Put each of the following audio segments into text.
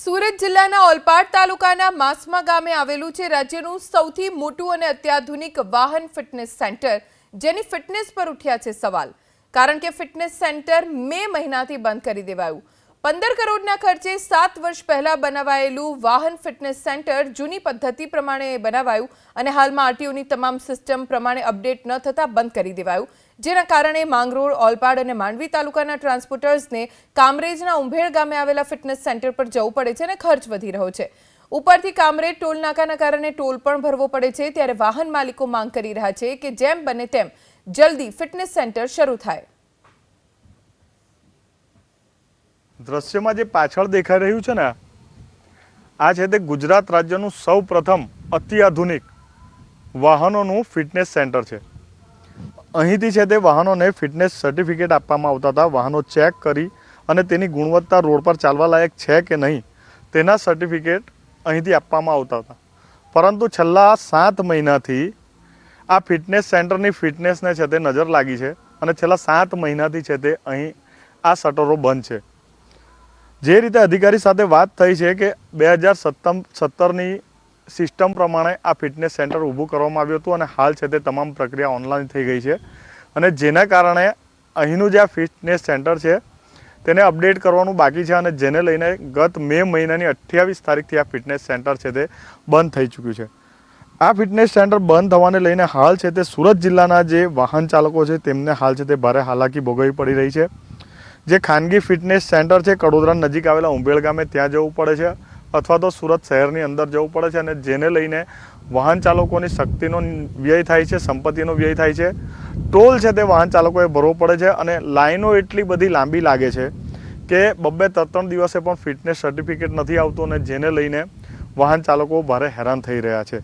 સુરત જિલ્લાના ઓલપાડ તાલુકાના માસમા ગામે આવેલું છે રાજ્યનું સૌથી મોટું અને અત્યાધુનિક વાહન ફિટનેસ સેન્ટર, જેની ફિટનેસ પર ઉઠ્યા છે સવાલ, કારણ કે ફિટનેસ સેન્ટર મે મહિનાથી બંધ કરી દેવાયું। 15 કરોડના ખર્ચે 7 વર્ષ પહેલા બનાવાયેલું વાહન ફિટનેસ સેન્ટર જૂની પદ્ધતિ પ્રમાણે બનાવાયું અને હાલમાં આરટીઓની તમામ સિસ્ટમ પ્રમાણે અપડેટ ન થતા બંધ કરી દેવાયું, જેના કારણે માંગરોળ, ઓલપાડ અને માંડવી તાલુકાના ટ્રાન્સપોર્ટર્સને કામરેજના ઉંભેળ ગામે આવેલા ફિટનેસ સેન્ટર પર જવું પડે છે અને ખર્ચ વધી રહ્યો છે। ઉપરથી કામરેજ ટોલ નાકાના કારણે ટોલ પણ ભરવો પડે છે, ત્યારે વાહન માલિકો માંગ કરી રહ્યા છે કે જેમ બને તેમ જલ્દી ફિટનેસ સેન્ટર શરૂ થાય। દ્રશ્યમાં જે પાછળ દેખાઈ રહ્યું છે ને, આ છે તે ગુજરાત રાજ્યનું સૌપ્રથમ અત્યાધુનિક વાહનોનું ફિટનેસ સેન્ટર છે। અહીંથી છે તે વાહનોને ફિટનેસ સર્ટિફિકેટ આપવામાં આવતા હતા। વાહનો ચેક કરી અને તેની ગુણવત્તા રોડ પર ચાલવા લાયક છે કે નહીં તેના સર્ટિફિકેટ અહીંથી આપવામાં આવતા હતા, પરંતુ છેલ્લા 7 મહિનાથી આ ફિટનેસ સેન્ટરની ફિટનેસને છે તે નજર લાગી છે અને છેલ્લા 7 મહિનાથી છે તે અહીં આ શટરો બંધ છે। જે રીતે અધિકારી સાથે વાત થઈ છે કે 2017ની સિસ્ટમ પ્રમાણે આ ફિટનેસ સેન્ટર ઊભું કરવામાં આવ્યું હતું અને હાલ છે તે તમામ પ્રક્રિયા ઓનલાઈન થઈ ગઈ છે અને જેના કારણે અહીંનું જે આ ફિટનેસ સેન્ટર છે તેને અપડેટ કરવાનું બાકી છે અને જેને લઈને ગત મે મહિનાની 28 તારીખથી આ ફિટનેસ સેન્ટર છે તે બંધ થઈ ચૂક્યું છે। આ ફિટનેસ સેન્ટર બંધ થવાને લઈને હાલ છે તે સુરત જિલ્લાના જે વાહન ચાલકો છે તેમને હાલ છે તે ભારે હાલાકી ભોગવવી પડી રહી છે। જે ખાનગી ફિટનેસ સેન્ટર છે કડોદરા નજીક આવેલા ઉંભેળ ગામે ત્યાં જવું પડે છે અથવા તો સુરત શહેરની અંદર જવું પડે છે અને જેને લઈને વાહન ચાલકોની શક્તિનો વ્યય થાય છે, સંપત્તિનો વ્યય થાય છે। ટોલ છે તે વાહન ચાલકોએ ભરવો પડે છે અને લાઈનો એટલી બધી લાંબી લાગે છે કે 2-3 દિવસે પણ ફિટનેસ સર્ટિફિકેટ નથી આવતું અને જેને લઈને વાહન ચાલકો ભારે હેરાન થઈ રહ્યા છે।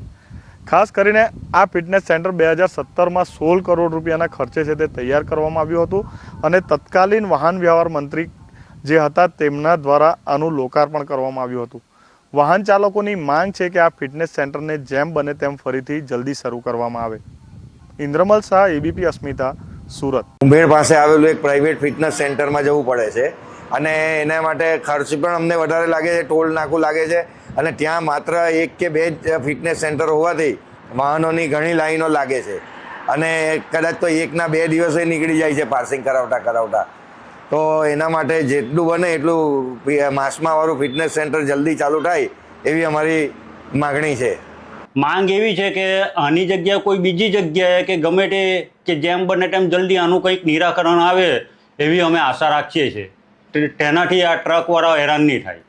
ખાસ કરીને આ ફિટનેસ સેન્ટર 2017માં 16 કરોડ રૂપિયાના ખર્ચે છે તે તૈયાર કરવામાં આવ્યું હતું અને તત્કાલીન વાહન વ્યવહાર મંત્રી જે હતા તેમના દ્વારા આનું લોકાર્પણ કરવામાં આવ્યું હતું। વાહન ચાલકોની માંગ છે કે આ ફિટનેસ સેન્ટરને જેમ બને તેમ ફરીથી જલ્દી શરૂ કરવામાં આવે। ઇન્દ્રમલ શાહ, એબીપી અસ્મિતા, સુરત। ઉંભેળ પાસે આવેલું એક પ્રાઇવેટ ફિટનેસ સેન્ટરમાં જવું પડે છે અને એના માટે ખર્ચ પણ અમને વધારે લાગે છે, ટોલ નાકું લાગે છે અને ત્યાં માત્ર 1 કે 2 ફિટનેસ સેન્ટર હોવાથી વાહનોની ઘણી લાઈનો લાગે છે અને કદાચ તો 1ના 2 દિવસે નીકળી જાય છે પાર્સિંગ કરાવતા। તો એના માટે જેટલું બને એટલું માસમાવાળું ફિટનેસ સેન્ટર જલ્દી ચાલુ થાય એવી અમારી માગણી છે। માંગ એવી છે કે આની જગ્યાએ કોઈ બીજી જગ્યાએ કે ગમે તે કે જેમ બને તેમ જલ્દી આનું કંઈક નિરાકરણ આવે એવી અમે આશા રાખીએ છીએ, તેનાથી આ ટ્રકવાળા હેરાન નહીં થાય।